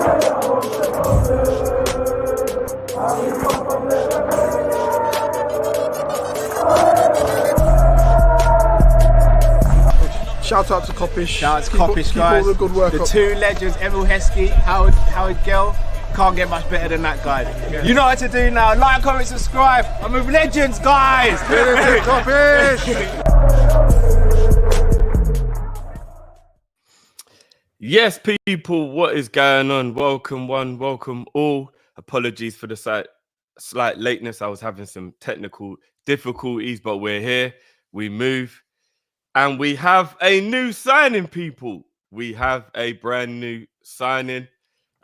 Shout out to Kop-Ish. Shout out to Kopish, guys. All the good work the up. two legends, Emil Heskey, Howard Gill. Can't get much better than that, guys. Yeah. You know what to do now. Like, comment, subscribe. I'm with legends, guys. Kop-Ish. Yes, people, what is going on? Welcome one, welcome all. Apologies for the slight lateness. I was having some technical difficulties, but we're here. We move. And we have a new signing, people. We have a brand new signing.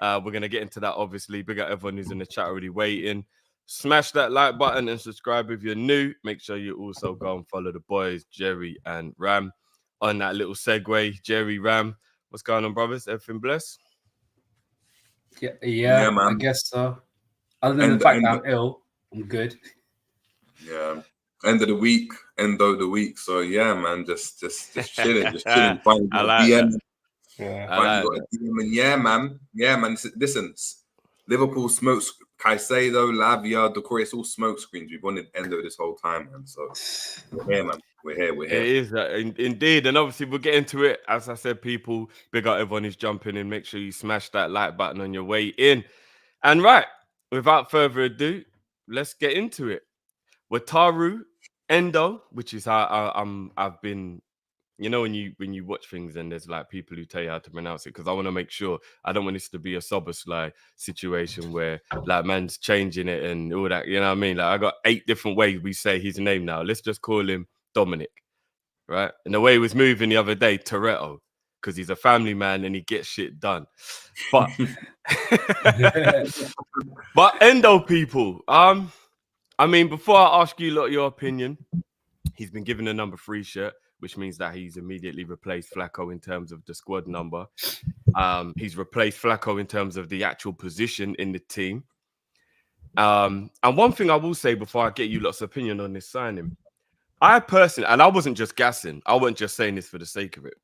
We're going to get into that, obviously. Big up everyone who's in the chat already waiting. Smash that like button and subscribe if you're new. Make sure you also go and follow the boys, Jerry and Ram. On that little segue, Jerry, Ram, what's going on, brothers? Everything blessed? Yeah, man. I guess so. Other than the fact that I'm ill, I'm good. Yeah. End of the week, Endo the week. So yeah, man, just chilling, just chilling. Finally got a DM. Finally got a DM, and yeah, man. Listen, Liverpool smokes Caicedo, Lavia, Decore. It's all smoke screens. We've wanted Endo this whole time, man. So we're here, man. We're here. It is indeed, and obviously we'll get into it. As I said, people, big up everyone who's jumping in. Make sure you smash that like button on your way in. And right, without further ado, let's get into it. Wataru Endo, which is how I've been, you know, when you watch things and there's like people who tell you how to pronounce it, because I want to make sure I don't want this to be a Soboslai situation where like man's changing it and all that, you know what I mean? Like I got 8 different ways we say his name now. Let's just call him Dominic, right? And the way he was moving the other day, Toretto, because he's a family man and he gets shit done. But but Endo, people, I mean, before I ask you lot your opinion, he's been given a number 3 shirt, which means that he's immediately replaced Flacco in terms of the squad number. He's replaced Flacco in terms of the actual position in the team. And one thing I will say before I get you lot's opinion on this signing, I personally, and I wasn't just gassing, I wasn't just saying this for the sake of it.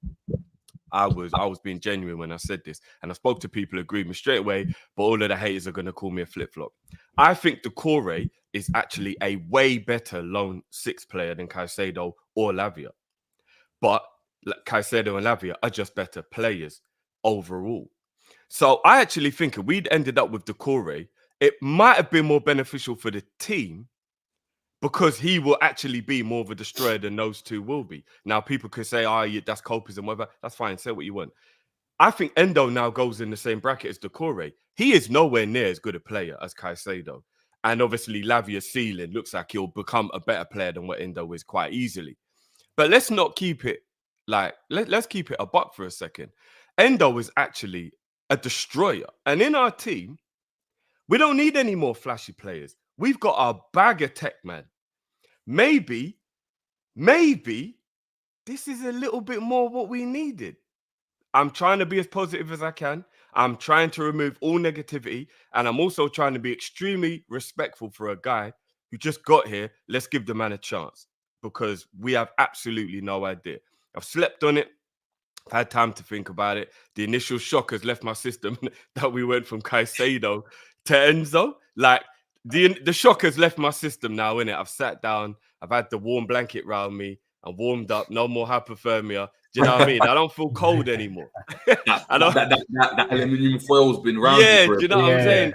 I was being genuine when I said this, and I spoke to people who agreed with me straight away, but all of the haters are going to call me a flip-flop. I think Decore is actually a way better lone 6 player than Caicedo or Lavia. But Caicedo and Lavia are just better players overall. So I actually think if we'd ended up with Decore, it might have been more beneficial for the team because he will actually be more of a destroyer than those two will be. Now, people could say, oh, yeah, that's Kopish and whatever. That's fine. Say what you want. I think Endo now goes in the same bracket as Decore. He is nowhere near as good a player as Caicedo. And obviously, Lavia's ceiling looks like he'll become a better player than what Endo is quite easily. But let's not keep it like, let's keep it a buck for a second. Endo is actually a destroyer. And in our team, we don't need any more flashy players. We've got our bag of tech, man. Maybe this is a little bit more what we needed. I'm trying to be as positive as I can. I'm trying to remove all negativity. And I'm also trying to be extremely respectful for a guy who just got here. Let's give the man a chance because we have absolutely no idea. I've slept on it. I've had time to think about it. The initial shock has left my system that we went from Caicedo to Enzo. Like, the shock has left my system now, innit? I've sat down. I've had the warm blanket around me. I'm warmed up. No more hypothermia. Do you know what I mean? I don't feel cold anymore. that aluminium foil's been round. Yeah, do you know what I'm saying?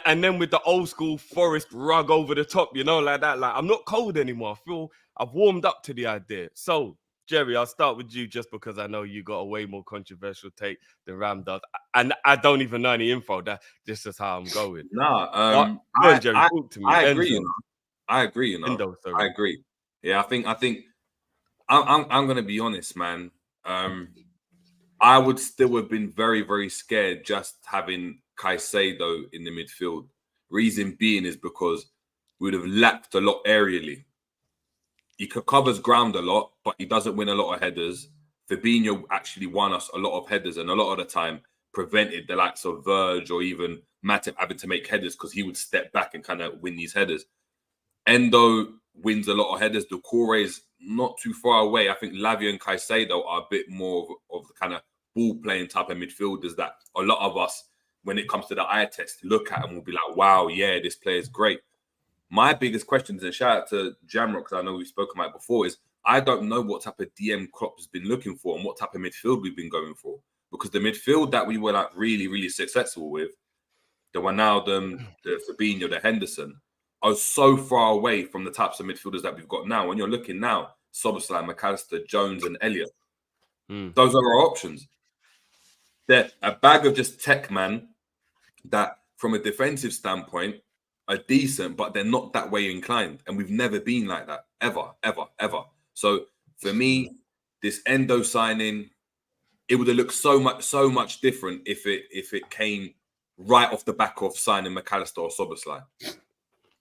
And then with the old school forest rug over the top, you know, like that. Like I'm not cold anymore. I feel I've warmed up to the idea. So, Jerry, I'll start with you just because I know you got a way more controversial take than Ram does. And I don't even know any info. That this is how I'm going. Jerry, talk to me. I agree. I agree. Endo, I agree. Yeah, I think I'm gonna be honest, man. I would still have been very, very scared just having Caicedo in the midfield. Reason being is because we would have lacked a lot aerially. He covers ground a lot, but he doesn't win a lot of headers. Fabinho actually won us a lot of headers, and a lot of the time prevented the likes of Verge or even Matip having to make headers because he would step back and kind of win these headers. Endo wins a lot of headers. Decore is not too far away. I think Lavia and Caicedo are a bit more of the kind of ball-playing type of midfielders that a lot of us when it comes to the eye test, look at and we'll be like, wow, yeah, this player's great. My biggest questions, and shout out to Jamrock, because I know we've spoken about it before, is I don't know what type of DM Klopp's been looking for and what type of midfield we've been going for. Because the midfield that we were like really, really successful with, the Wijnaldum, the Fabinho, the Henderson, are so far away from the types of midfielders that we've got now. When you're looking now, Szoboszlai, McAllister, Jones, and Elliott, those are our options. They're a bag of just tech, man, that from a defensive standpoint are decent, but they're not that way inclined. And we've never been like that, ever, ever, ever. So for me, this Endo signing, it would have looked so much different if it came right off the back of signing McAllister or Szoboszlai.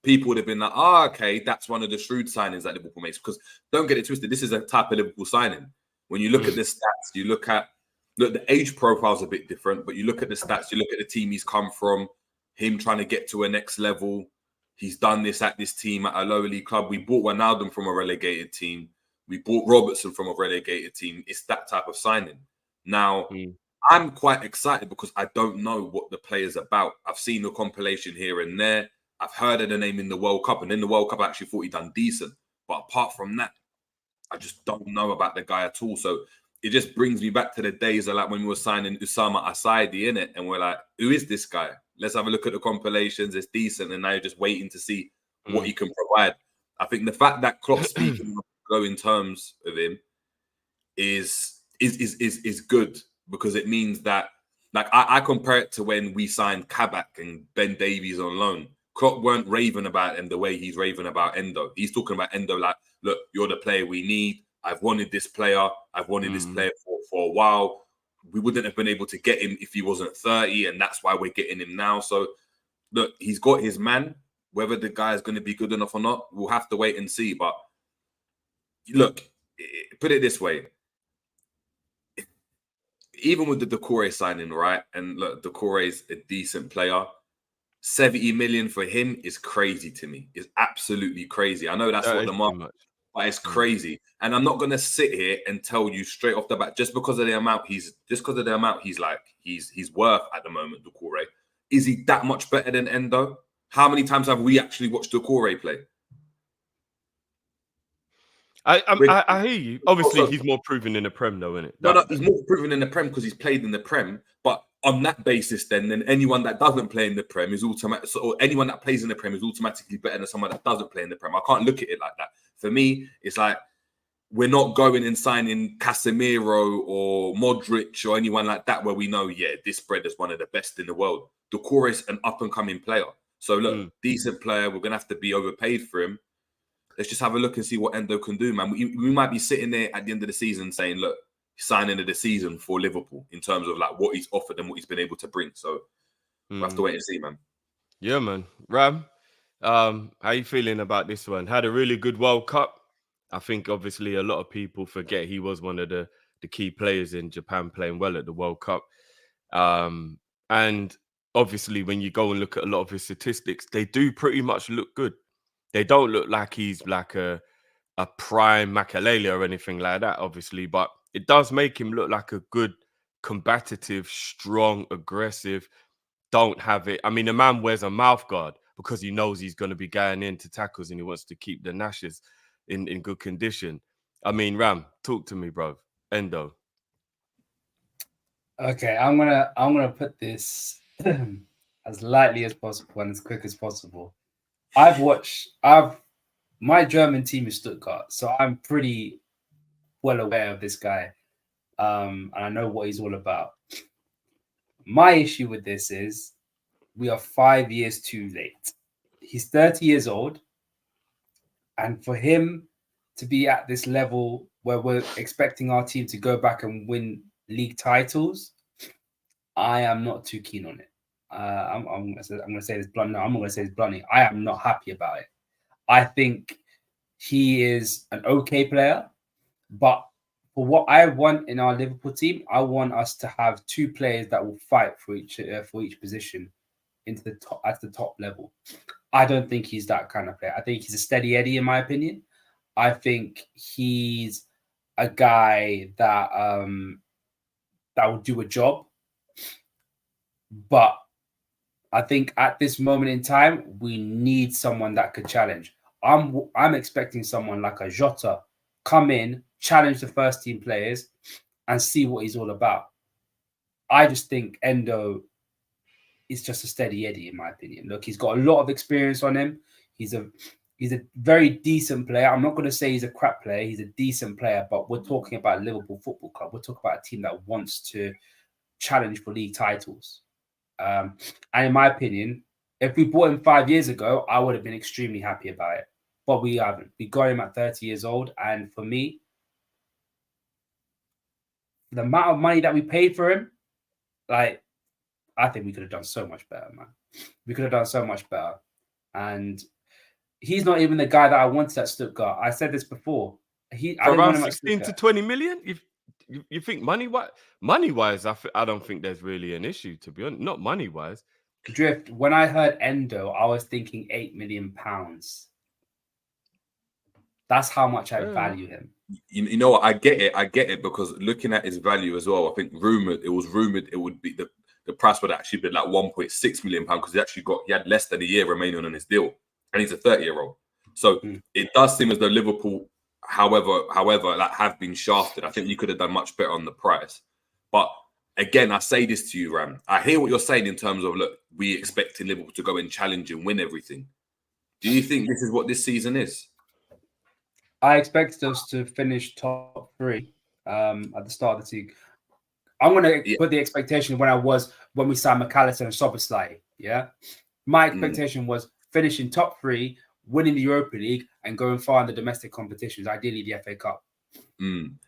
People would have been like, okay, that's one of the shrewd signings that Liverpool makes. Because don't get it twisted, this is a type of Liverpool signing. When you look at the stats, you look, the age profile's a bit different, but you look at the stats, you look at the team he's come from, him trying to get to a next level. He's done this at this team at a lower league club. We bought Wijnaldum from a relegated team. We bought Robertson from a relegated team. It's that type of signing. Now, I'm quite excited because I don't know what the player's about. I've seen the compilation here and there. I've heard of the name in the World Cup, and in the World Cup, I actually thought he'd done decent. But apart from that, I just don't know about the guy at all. So it just brings me back to the days of like when we were signing Usama Asaidi in it, and we're like, who is this guy? Let's have a look at the compilations. It's decent, and now you're just waiting to see what he can provide. I think the fact that Klopp's speaking glowing terms of him is good, because it means that, like, I compare it to when we signed Kabak and Ben Davies on loan. Klopp weren't raving about him the way he's raving about Endo. He's talking about Endo like, look, you're the player we need. I've wanted this player. I've wanted this player for a while. We wouldn't have been able to get him if he wasn't 30, and that's why we're getting him now. So, look, he's got his man. Whether the guy is going to be good enough or not, we'll have to wait and see. But look, put it this way. Even with the Doucouré signing, right? And look, Doucouré is a decent player. 70 million for him is crazy to me. It's absolutely crazy. I know that's what the market, but it's crazy. And I'm not gonna sit here and tell you straight off the bat, just because of the amount he's worth at the moment, Doucouré. Is he that much better than Endo? How many times have we actually watched Doucouré play? I hear you. Obviously, he's more proven in the Prem, though, isn't it? No, he's more proven in the Prem because he's played in the Prem. But on that basis, then anyone that doesn't play in the Prem is automatic, or anyone that plays in the Prem is automatically better than someone that doesn't play in the Prem. I can't look at it like that. For me, it's like we're not going and signing Casemiro or Modric or anyone like that where we know, yeah, this spread is one of the best in the world. Doucouré is an up-and-coming player. So, look, decent player. We're going to have to be overpaid for him. Let's just have a look and see what Endo can do, man. We might be sitting there at the end of the season saying, look, signing of the season for Liverpool in terms of like what he's offered and what he's been able to bring. So we'll have to wait and see, man. Yeah, man. Ram, how you feeling about this one? Had a really good World Cup. I think obviously a lot of people forget he was one of the key players in Japan, playing well at the World Cup. And obviously when you go and look at a lot of his statistics, they do pretty much look good. They don't look like he's like a prime Makalele or anything like that, obviously, but it does make him look like a good, combative, strong, aggressive, don't have it. I mean, the man wears a mouth guard because he knows he's going to be going into tackles and he wants to keep the Nashes in good condition. I mean, Ram, talk to me, bro. Endo. Okay, I'm gonna put this as lightly as possible and as quick as possible. My German team is Stuttgart, so I'm pretty well aware of this guy, and I know what he's all about. My issue with this is we are 5 years too late. He's 30 years old, and for him to be at this level where we're expecting our team to go back and win league titles, I am not too keen on it. I'm going to say this bluntly. No, I'm not going to say this bluntly. I am not happy about it. I think he is an okay player, but for what I want in our Liverpool team, I want us to have two players that will fight for each position into the top at the top level. I don't think he's that kind of player. I think he's a steady Eddie, in my opinion. I think he's a guy that that will do a job, but I think at this moment in time, we need someone that could challenge. I'm expecting someone like a Jota come in, challenge the first team players, and see what he's all about. I just think Endo is just a steady Eddie, in my opinion. Look, he's got a lot of experience on him. He's a very decent player. I'm not going to say he's a crap player. He's a decent player, but we're talking about Liverpool Football Club. We're talking about a team that wants to challenge for league titles. And in my opinion, if we bought him 5 years ago, I would have been extremely happy about it. But we haven't. We got him at 30 years old. And for me, the amount of money that we paid for him, like, I think we could have done so much better, man. We could have done so much better. And he's not even the guy that I wanted at Stuttgart. I said this before. Around 16 to 20 million? You think money-wise, I don't think there's really an issue, to be honest. Not money-wise. Drift, when I heard Endo, I was thinking £8 million. That's how much I value him. You know what? I get it because looking at his value as well, I think it was rumored it would be the price would actually be like £1.6 million because he had less than a year remaining on his deal, and he's a 30-year-old. So it does seem as though Liverpool, however, like, have been shafted. I think you could have done much better on the price. But again, I say this to you, Ram. I hear what you're saying in terms of, look, we expecting Liverpool to go and challenge and win everything. Do you think this is what this season is? I expected us to finish top 3 at the start of the season. I'm going to put the expectation when we signed McAllister and Szoboszlai. Yeah, my expectation was finishing top 3, winning the Europa League, and going far in the domestic competitions, ideally the FA Cup.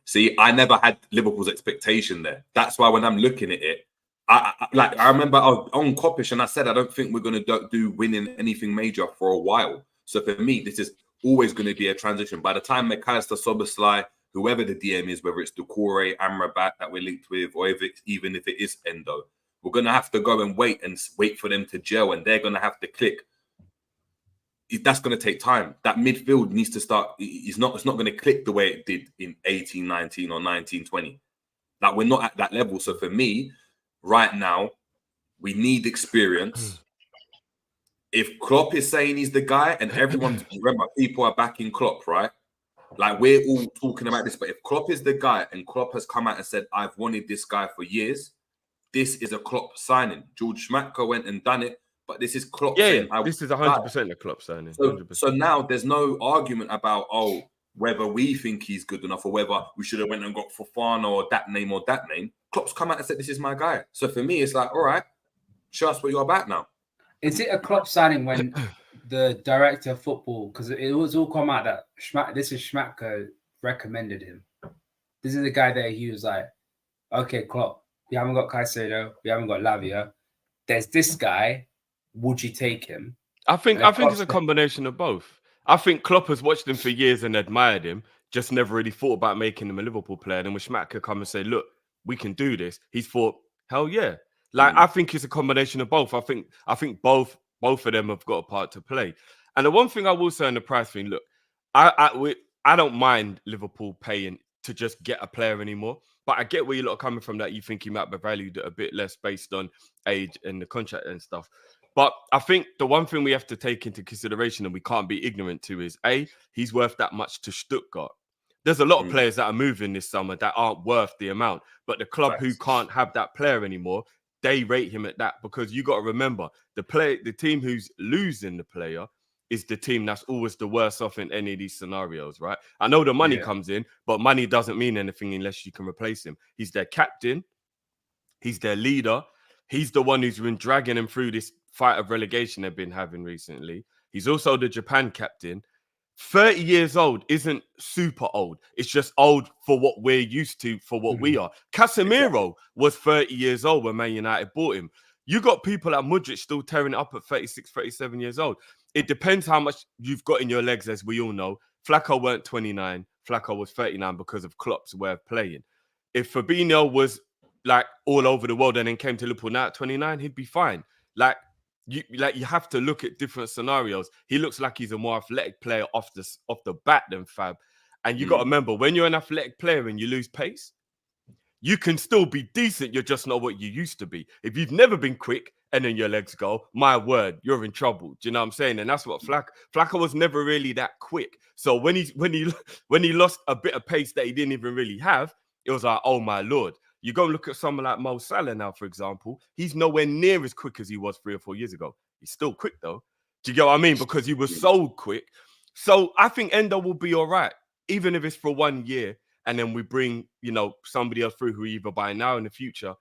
See, I never had Liverpool's expectation there. That's why when I'm looking at it, I remember I was on Kopish and I said I don't think we're going to do winning anything major for a while. So for me, this is always going to be a transition. By the time McAllister, Szoboszlai, whoever the DM is, whether it's Doucouré, Amrabat that we're linked with, or even if it is Endo, we're going to have to go and wait for them to gel, and they're going to have to click. That's going to take time. That midfield needs to start. It's not going to click the way it did in 18-19 or 19-20. Like, we're not at that level. So for me, right now, we need experience. If Klopp is saying he's the guy, and everyone, remember, people are backing Klopp, right? Like, we're all talking about this, but if Klopp is the guy and Klopp has come out and said, I've wanted this guy for years, this is a Klopp signing. George Schmadtke went and done it, but this is Klopp saying, this is 100% a Klopp signing. So now there's no argument about, whether we think he's good enough or whether we should have went and got Fofana or that name. Klopp's come out and said, this is my guy. So for me, it's like, all right, show us what you're about now. Is it a Klopp signing when the director of football, because it was all come out that Schmadtke recommended him? This is the guy that he was like, okay, Klopp, we haven't got Caicedo, we haven't got Lavia. There's this guy. Would you take him? I think it's a combination of both. I think Klopp has watched him for years and admired him, just never really thought about making him a Liverpool player. And when Schmadtke come and say, look, we can do this, he's thought, hell yeah. Like, I think it's a combination of both. I think both of them have got a part to play. And the one thing I will say on the price thing, look, I don't mind Liverpool paying to just get a player anymore, but I get where you lot are coming from, that you think he might be valued a bit less based on age and the contract and stuff. But I think the one thing we have to take into consideration, and we can't be ignorant to, is he's worth that much to Stuttgart. There's a lot of players that are moving this summer that aren't worth the amount, but the club who can't have that player anymore, they rate him at that, because you got to remember, the team who's losing the player is the team that's always the worst off in any of these scenarios, right? I know the money comes in, but money doesn't mean anything unless you can replace him. He's their captain. He's their leader. He's the one who's been dragging them through this fight of relegation they've been having recently. He's also the Japan captain. 30 years old isn't super old. It's just old for what we're used to, for what we are. Casemiro was 30 years old when Man United bought him. You got people like Mudryk still tearing it up at 36, 37 years old. It depends how much you've got in your legs, as we all know. Flacco weren't 29. Flacco was 39 because of Klopp's way of playing. If Fabinho was like all over the world and then came to Liverpool now at 29, he'd be fine. You have to look at different scenarios. He looks like he's a more athletic player off the bat than Fab. And you got to remember, when you're an athletic player and you lose pace, you can still be decent. You're just not what you used to be. If you've never been quick and then your legs go, my word, you're in trouble. Do you know what I'm saying? And that's what Flacco was never really that quick. So when he lost a bit of pace that he didn't even really have, it was like, oh my Lord. You go and look at someone like Mo Salah now, for example. He's nowhere near as quick as he was 3 or 4 years ago. He's still quick though. Do you get what I mean? Because he was so quick. So I think Endo will be all right, even if it's for 1 year, and then we bring, somebody else through who either by now in the future.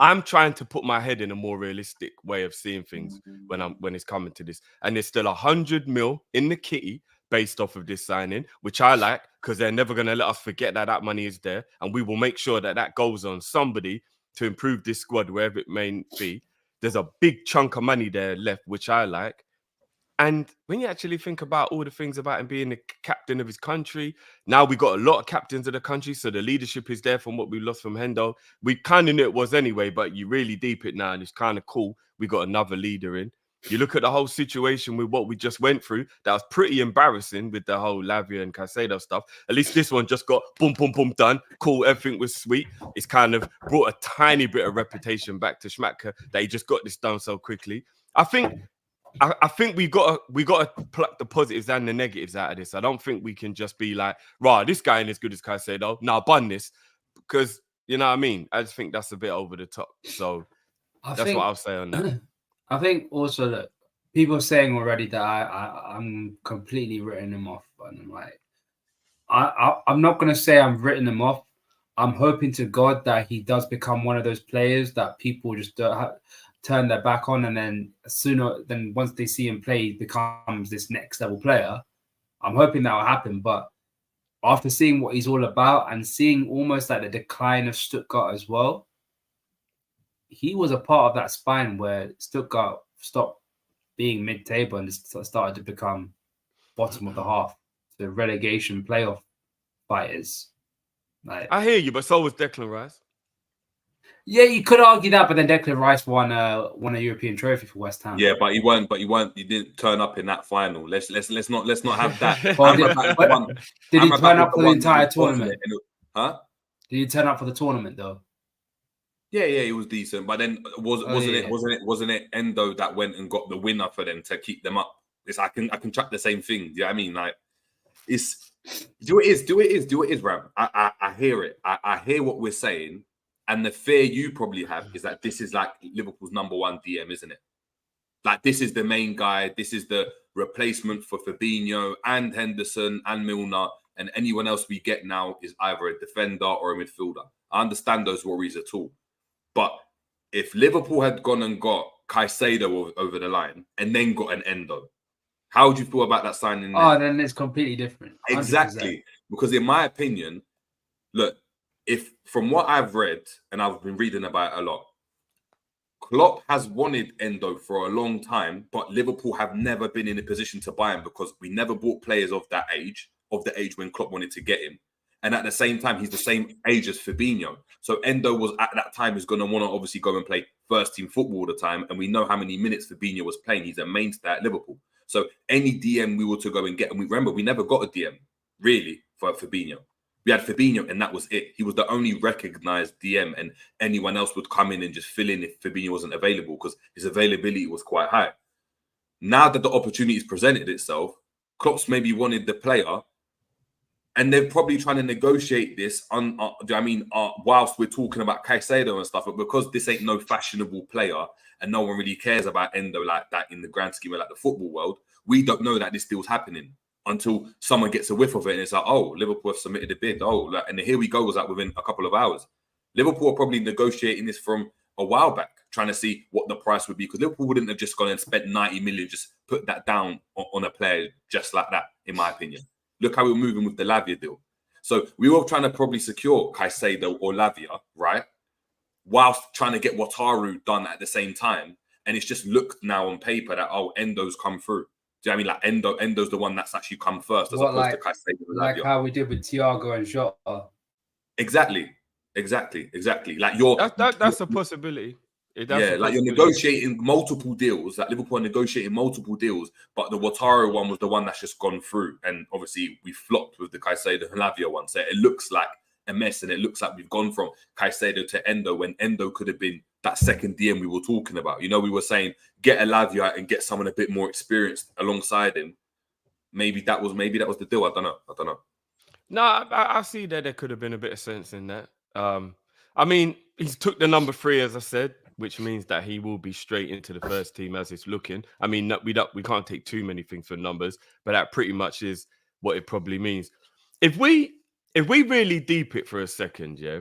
I'm trying to put my head in a more realistic way of seeing things when it's coming to this. And there's still 100 mil in the kitty based off of this signing, which I like, because they're never going to let us forget that money is there. And we will make sure that goes on somebody to improve this squad, wherever it may be. There's a big chunk of money there left, which I like. And when you actually think about all the things about him being the captain of his country, now we got a lot of captains of the country, so the leadership is there from what we lost from Endo. We kind of knew it was anyway, but you really deep it now, and it's kind of cool. We got another leader in. You look at the whole situation with what we just went through, that was pretty embarrassing with the whole Lavia and Caicedo stuff. At least this one just got boom, boom, boom, done. Cool, everything was sweet. It's kind of brought a tiny bit of reputation back to Schmadtke that he just got this done so quickly. I think we got to pluck the positives and the negatives out of this. I don't think we can just be like, right, this guy ain't as good as Caicedo. Now bun this, because you know what I mean. I just think that's a bit over the top. So that's what I'll say on that. I think also that people are saying already that I'm completely written him off, and I'm like, I'm not gonna say I'm written him off. I'm hoping to God that he does become one of those players that people just don't turn their back on, and then sooner than once they see him play, he becomes this next level player. I'm hoping that will happen, but after seeing what he's all about and seeing almost like the decline of Stuttgart as well, he was a part of that spine where Stuttgart stopped being mid-table and started to become bottom of the half, the relegation playoff fighters. Like, I hear you, but so was Declan Rice. Yeah, you could argue that, but then Declan Rice won a European trophy for West Ham. Yeah, but he didn't turn up in that final. Let's not have that. Well, did he turn up for the entire tournament? Huh? Did he turn up for the tournament though? Yeah, he was decent. But then wasn't it Endo that went and got the winner for them to keep them up? I can track the same thing. Do you know what I mean? Like, it's do it is, Ram. I hear it. I hear what we're saying. And the fear you probably have is that this is like Liverpool's number one DM, isn't it? Like, this is the main guy. This is the replacement for Fabinho and Henderson and Milner. And anyone else we get now is either a defender or a midfielder. I understand those worries at all. But if Liverpool had gone and got Caicedo over the line and then got an Endo, how would you feel about that signing? Then it's completely different. 100%. Exactly. Because in my opinion, look, if from what I've read, and I've been reading about it a lot, Klopp has wanted Endo for a long time, but Liverpool have never been in a position to buy him because we never bought players of the age when Klopp wanted to get him. And at the same time, he's the same age as Fabinho. So Endo was at that time is going to want to obviously go and play first team football all the time. And we know how many minutes Fabinho was playing. He's a mainstay at Liverpool. So any DM we were to go and get, and we remember we never got a DM really for Fabinho. We had Fabinho and that was it. He was the only recognised DM, and anyone else would come in and just fill in if Fabinho wasn't available because his availability was quite high. Now that the opportunity has presented itself, Klopp's maybe wanted the player, and they're probably trying to negotiate this whilst we're talking about Caicedo and stuff, but because this ain't no fashionable player and no one really cares about Endo like that in the grand scheme of like the football world, we don't know that this deal's happening until someone gets a whiff of it and it's like, oh, Liverpool have submitted a bid. Oh, and here we go, was that within a couple of hours. Liverpool are probably negotiating this from a while back, trying to see what the price would be, because Liverpool wouldn't have just gone and spent 90 million, just put that down on a player just like that, in my opinion. Look how we were moving with the Lavia deal. So we were trying to probably secure Caicedo or Lavia, right? Whilst trying to get Wataru done at the same time. And it's just looked now on paper that, oh, Endo's come through. Do you know what I mean? Like Endo's the one that's actually come first, as opposed to Caicedo and Lavia. Like how we did with Thiago and Jota. Exactly. Like that's a possibility. Like you're negotiating multiple deals. Like Liverpool are negotiating multiple deals, but the Wataru one was the one that's just gone through. And obviously we flopped with the Caicedo and Lavia one. So it looks like a mess, and it looks like we've gone from Caicedo to Endo when Endo could have been that second DM we were talking about. You know, we were saying get a Lavia and get someone a bit more experienced alongside him. Maybe that was the deal. I don't know. No, I see that there could have been a bit of sense in that. I mean, he's took the number 3, as I said, which means that he will be straight into the first team as it's looking. I mean, we can't take too many things for numbers, but that pretty much is what it probably means. If we really deep it for a second, yeah,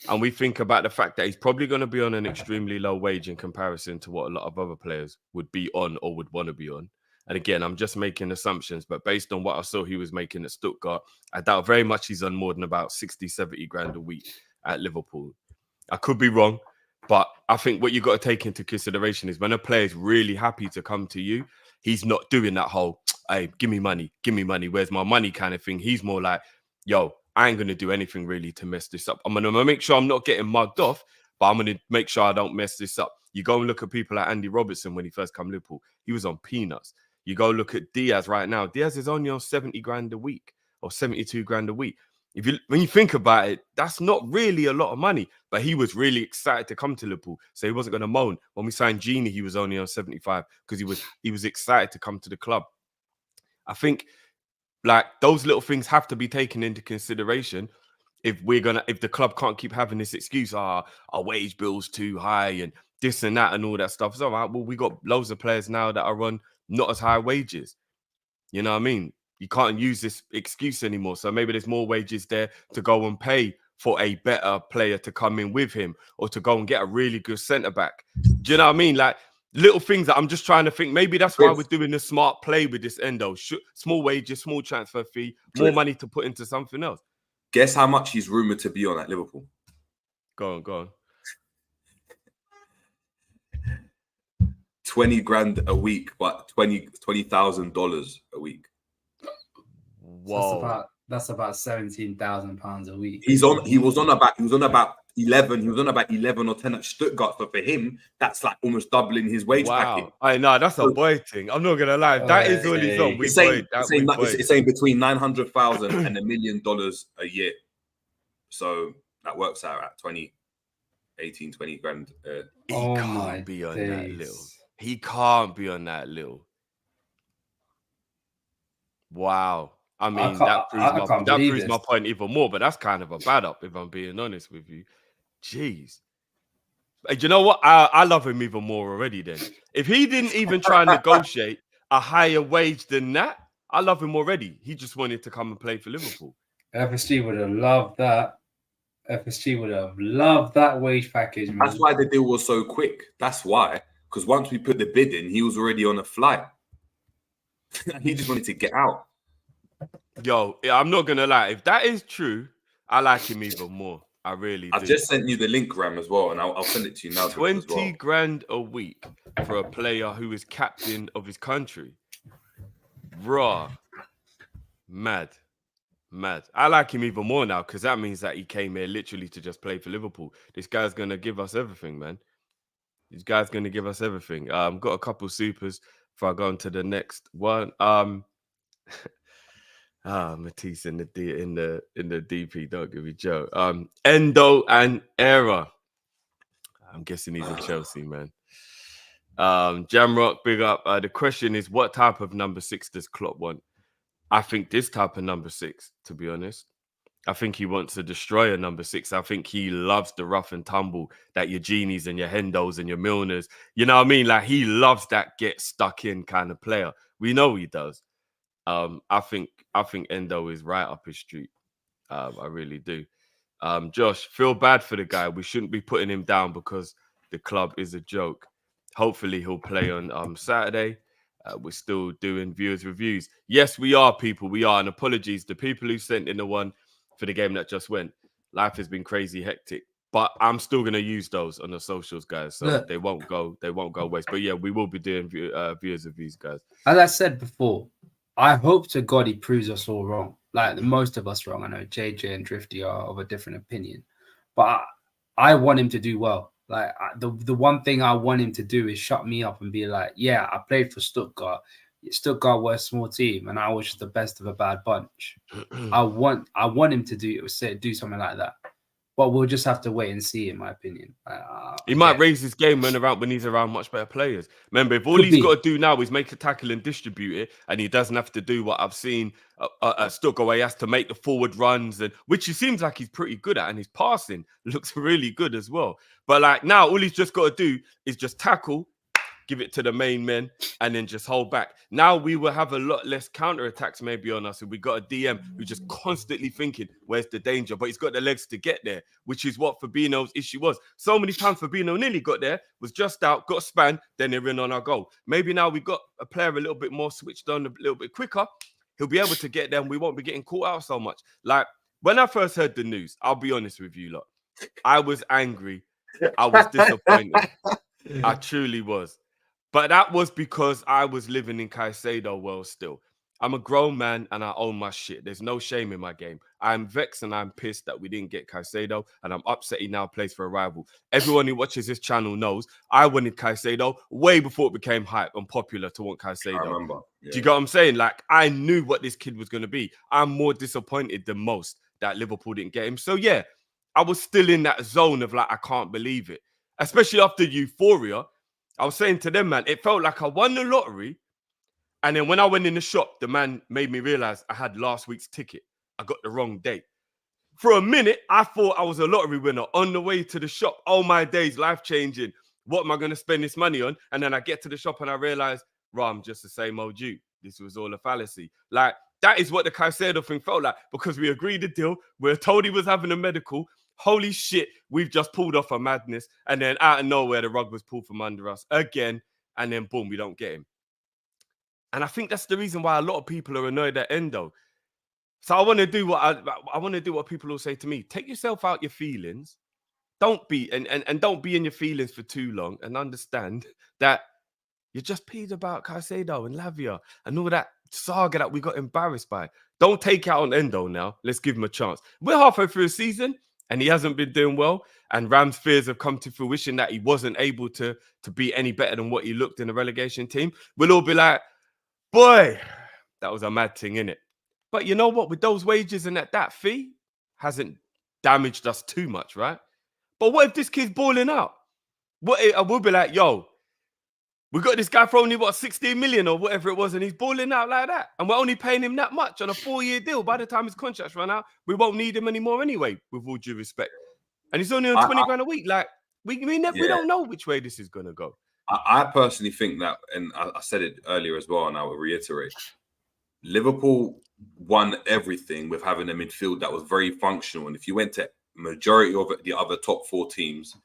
and we think about the fact that he's probably going to be on an extremely low wage in comparison to what a lot of other players would be on or would want to be on. And again, I'm just making assumptions, but based on what I saw he was making at Stuttgart, I doubt very much he's on more than about 60, 70 grand a week at Liverpool. I could be wrong, but I think what you've got to take into consideration is when a player is really happy to come to you, he's not doing that whole, hey, give me money, where's my money kind of thing. He's more like, yo, I ain't going to do anything really to mess this up. I'm going to make sure I'm not getting mugged off, but I'm going to make sure I don't mess this up. You go and look at people like Andy Robertson when he first came to Liverpool. He was on peanuts. You go look at Diaz right now. Diaz is only on 70 grand a week or 72 grand a week. When you think about it, that's not really a lot of money. But he was really excited to come to Liverpool, so he wasn't going to moan. When we signed Genie, he was only on 75 because he was excited to come to the club. I think like those little things have to be taken into consideration if the club can't keep having this excuse, our wage bill's too high and this and that and all that stuff. So, well, we got loads of players now that are on not as high wages. You know what I mean? You can't use this excuse anymore. So maybe there's more wages there to go and pay for a better player to come in with him or to go and get a really good centre back. Do you know what I mean? Like little things that I'm just trying to think. Maybe that's why we're doing a smart play with this Endo. Small wages, small transfer fee, more money to put into something else. Guess how much he's rumoured to be on at Liverpool? Go on. 20 grand a week, but $20,000 a week. Whoa. That's about £17,000 a week. He was on about 11 or 10 at Stuttgart. So for him, that's like almost doubling his wage packet. I know that's a boy thing. I'm not gonna lie. That is all he's on. It's saying between $900,000 and $1 million a year. So that works out at 20 grand. He can't be on that little. He can't be on that little. Wow. I mean, that proves my point even more, but that's kind of a bad up, if I'm being honest with you. Jeez. Hey, you know what? I love him even more already then. If he didn't even try and negotiate a higher wage than that, I love him already. He just wanted to come and play for Liverpool. FSG would have loved that. FSG would have loved that wage package, man. That's why the deal was so quick. That's why. Because once we put the bid in, he was already on a flight. He just wanted to get out. Yo, I'm not going to lie. If that is true, I like him even more. I really do. I've just sent you the link, Ram, as well, and I'll send it to you now. 20 grand a week for a player who is captain of his country. Raw. Mad. I like him even more now because that means that he came here literally to just play for Liverpool. This guy's going to give us everything, man. This guy's going to give us everything. Got a couple supers before I go on to the next one. Matisse in the DP, don't give me Joe. Endo and Era. I'm guessing he's in Chelsea, man. Jamrock, big up. The question is, what type of number 6 does Klopp want? I think this type of number 6, to be honest. I think he wants to destroy a number 6. I think he loves the rough and tumble that your Genies and your Hendos and your Milners, you know what I mean? Like he loves that get stuck in kind of player. We know he does. I think Endo is right up his street. I really do. Josh, feel bad for the guy. We shouldn't be putting him down because the club is a joke. Hopefully he'll play on Saturday. We're still doing viewers reviews. Yes, we are, people. We are. And apologies to people who sent in the one for the game that just went. Life has been crazy hectic. But I'm still going to use those on the socials, guys. So they won't go waste. But yeah, we will be doing viewers reviews, guys. As I said before, I hope to God he proves us all wrong. Like most of us wrong. I know JJ and Drifty are of a different opinion. But I want him to do well. Like the one thing I want him to do is shut me up and be like, yeah, I played for Stuttgart. Stuttgart were a small team and I was just the best of a bad bunch. I want him to do something like that. But we'll just have to wait and see, in my opinion. He might raise his game when he's around much better players. Remember, if all he's got to do now is make a tackle and distribute it, and he doesn't have to do what I've seen Stuck away, he has to make the forward runs, and which he seems like he's pretty good at, and his passing looks really good as well. But like now, all he's just got to do is just tackle, give it to the main men, and then just hold back. Now we will have a lot less counter-attacks maybe on us. And we got a DM who's just constantly thinking, where's the danger? But he's got the legs to get there, which is what Fabinho's issue was. So many times Fabinho nearly got there, was just out, got spanned, then they're in on our goal. Maybe now we got a player a little bit more switched on, a little bit quicker. He'll be able to get there and we won't be getting caught out so much. Like, when I first heard the news, I'll be honest with you lot, I was angry. I was disappointed. I truly was. But that was because I was living in Caicedo world still. I'm a grown man and I own my shit. There's no shame in my game. I'm vexed and I'm pissed that we didn't get Caicedo, and I'm upset he now plays for a rival. Everyone who watches this channel knows I wanted Caicedo way before it became hype and popular to want Caicedo. I remember. Yeah. Do you get what I'm saying? Like, I knew what this kid was going to be. I'm more disappointed than most that Liverpool didn't get him. So yeah, I was still in that zone of like, I can't believe it. Especially after Euphoria. I was saying to them, man, it felt like I won the lottery. And then when I went in the shop, the man made me realize I had last week's ticket. I got the wrong date. For a minute, I thought I was a lottery winner on the way to the shop. Oh, my days, life-changing. What am I going to spend this money on? And then I get to the shop and I realize, I'm just the same old you. This was all a fallacy. Like, that is what the Caicedo thing felt like, because we agreed the deal. We were told he was having a medical. Holy shit, we've just pulled off a madness. And then out of nowhere, the rug was pulled from under us again. And then boom, we don't get him. And I think that's the reason why a lot of people are annoyed at Endo. So I want to do what I want to do what people will say to me. Take yourself out your feelings. Don't be and don't be in your feelings for too long, and understand that you're just peed about Caicedo and Lavia and all that saga that we got embarrassed by. Don't take out on Endo now. Let's give him a chance. We're halfway through a season and he hasn't been doing well. And Ram's fears have come to fruition that he wasn't able to be any better than what he looked in the relegation team. We'll all be like, boy, that was a mad thing, innit? But you know what? With those wages and that fee hasn't damaged us too much, right? But what if this kid's balling out? What if, we'll be like, yo, we got this guy for only, 16 million or whatever it was, and he's balling out like that. And we're only paying him that much on a 4-year deal. By the time his contract's run out, we won't need him anymore anyway, with all due respect. And he's only on 20 grand a week. Like, we don't know which way this is going to go. I personally think that, and I said it earlier as well, and I will reiterate, Liverpool won everything with having a midfield that was very functional. And if you went to majority of the other top 4 teams,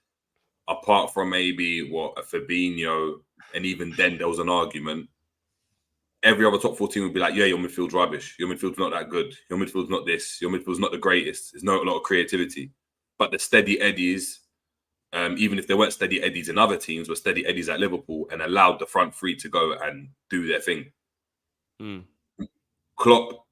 apart from maybe a Fabinho, and even then there was an argument, every other top 4 team would be like, yeah, your midfield's rubbish. Your midfield's not that good. Your midfield's not this. Your midfield's not the greatest. There's not a lot of creativity. But the steady eddies, even if there weren't steady eddies in other teams, were steady eddies at Liverpool and allowed the front 3 to go and do their thing. Klopp,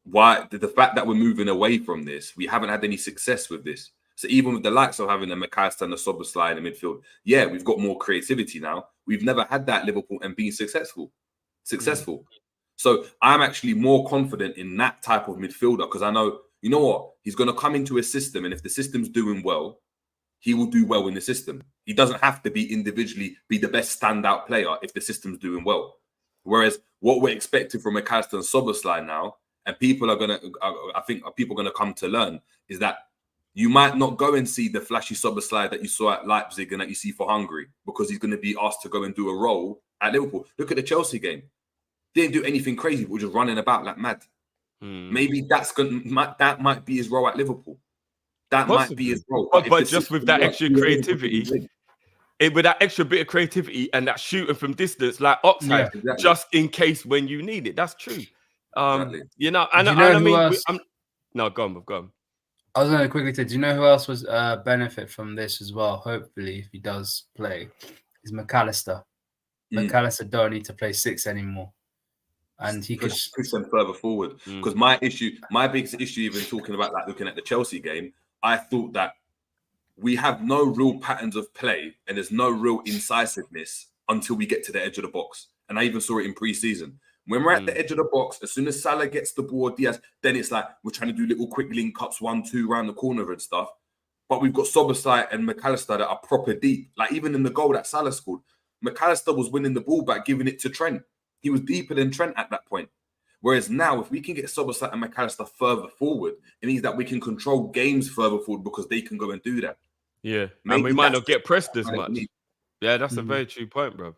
why the fact that we're moving away from this, we haven't had any success with this. So even with the likes of having a McAllister and a Szoboszlai in the midfield, yeah, we've got more creativity now. We've never had that at Liverpool and being successful. So I'm actually more confident in that type of midfielder, because I know, you know what, he's going to come into a system, and if the system's doing well, he will do well in the system. He doesn't have to be individually be the best standout player if the system's doing well. Whereas what we're expecting from McAllister and Szoboszlai now, and people are going to, I think people are going to come to learn, is that you might not go and see the flashy Szoboszlai that you saw at Leipzig and that you see for Hungary, because he's going to be asked to go and do a role at Liverpool. Look at the Chelsea game. Didn't do anything crazy, but was just running about like mad. Maybe that might be his role at Liverpool. That might be his role. But just with that extra creativity, with that extra bit of creativity and that shooting from distance, like Oxide, just in case when you need it. That's true. You know, and I mean, no, go on. I was going to quickly say, do you know who else was benefit from this as well? Hopefully, if he does play, is McAllister. McAllister don't need to play 6 anymore, and he could push them further forward. Because my biggest issue, even talking about that, looking at the Chelsea game, I thought that we have no real patterns of play and there's no real incisiveness until we get to the edge of the box. And I even saw it in pre-season. When we're at the edge of the box, as soon as Salah gets the ball, Diaz, then it's like we're trying to do little quick link ups, 1-2 around the corner and stuff. but we've got Soboslai and McAllister that are proper deep. Like even in the goal that Salah scored, McAllister was winning the ball back, giving it to Trent. He was deeper than Trent at that point. Whereas now, if we can get Soboslai and McAllister further forward, it means that we can control games further forward because they can go and do that. Yeah, Maybe and we might that's not get pressed as what I much. need. Yeah, that's a very true point, bro.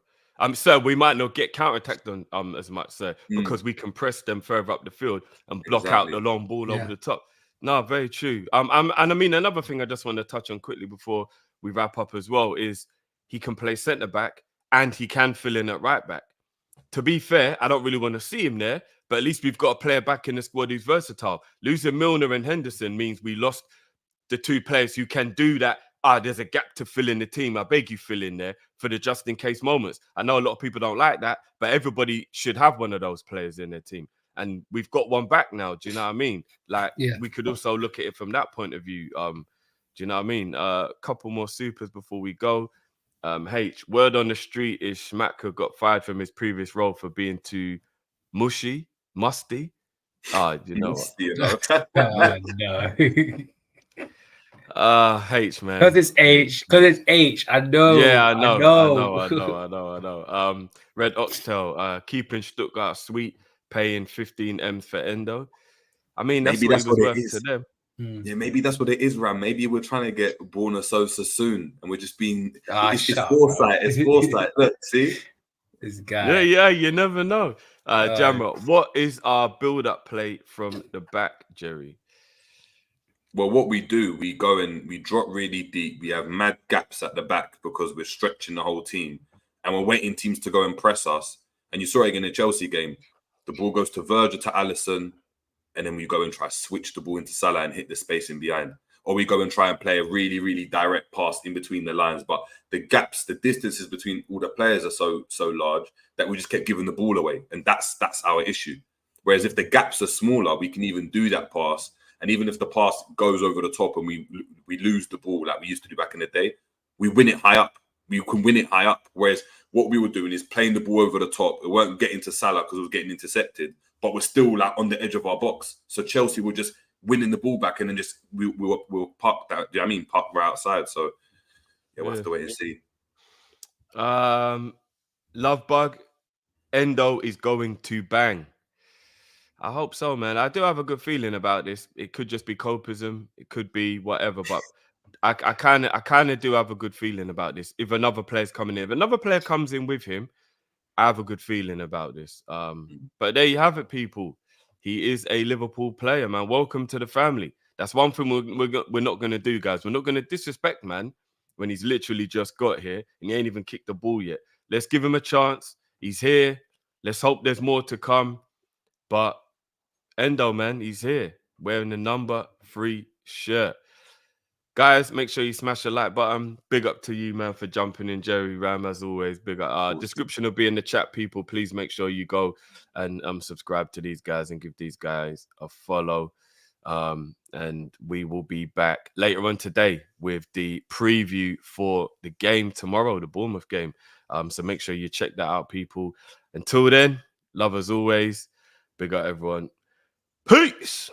So we might not get counter-attacked on as much, so because we can press them further up the field and block out the long ball over the top. No, very true. And I mean another thing I just want to touch on quickly before we wrap up as well is he can play centre back and he can fill in at right back. To be fair, I don't really want to see him there, but at least we've got a player back in the squad who's versatile. Losing Milner and Henderson means we lost the two players who can do that. There's a gap to fill in the team. I beg you fill in there for the just in case moments. I know a lot of people don't like that, but everybody should have one of those players in their team. And we've got one back now. Do you know what I mean? Like we could also look at it from that point of view. Do you know what I mean? A couple more supers before we go. Word on the street is Schmacker got fired from his previous role for being too musty. You know what? No. H, man. Because it's H. I know. Yeah, I know. Red Oxtail, keeping Stuttgart sweet, paying 15 M's for Endo. I mean, maybe that's what it is to them. Yeah, maybe that's what it is, Ram. Maybe we're trying to get Borna Sosa soon, and we're just being it's foresight. It's foresight. Look, see this guy. Yeah. You never know. Jamra, what is our build-up play from the back, Jerry? Well, what we do, we go and we drop really deep. We have mad gaps at the back because we're stretching the whole team and we're waiting teams to go and press us. And you saw it in the Chelsea game. The ball goes to Virgil, to Alisson, and then we go and try to switch the ball into Salah and hit the space in behind. Or we go and try and play a really, really direct pass in between the lines. But the gaps, the distances between all the players are so large that we just kept giving the ball away. And that's our issue. Whereas if the gaps are smaller, we can even do that pass. And even if the pass goes over the top and we lose the ball like we used to do back in the day, we win it high up. We can win it high up. Whereas what we were doing is playing the ball over the top. It weren't getting to Salah because it was getting intercepted, but we're still like on the edge of our box. So Chelsea were just winning the ball back and then just we'll park that. Do you know what I mean? Park right outside. So we'll have to wait and see. Love Bug, Endo is going to bang. I hope so, man. I do have a good feeling about this. It could just be copism. It could be whatever, but I kind of do have a good feeling about this. If another player's coming in, if another player comes in with him, I have a good feeling about this. But there you have it, people. He is a Liverpool player, man. Welcome to the family. That's one thing we're not going to do, guys. We're not going to disrespect, man, when he's literally just got here and he ain't even kicked the ball yet. Let's give him a chance. He's here. Let's hope there's more to come. But Endo, man, he's here wearing the number 3 shirt. Guys, make sure you smash the like button. Big up to you, man, for jumping in, Jerry Ram, as always. Big up. Description will be in the chat, people. Please make sure you go and subscribe to these guys and give these guys a follow. And we will be back later on today with the preview for the game tomorrow, the Bournemouth game. So make sure you check that out, people. Until then, love as always. Big up, everyone. Peace.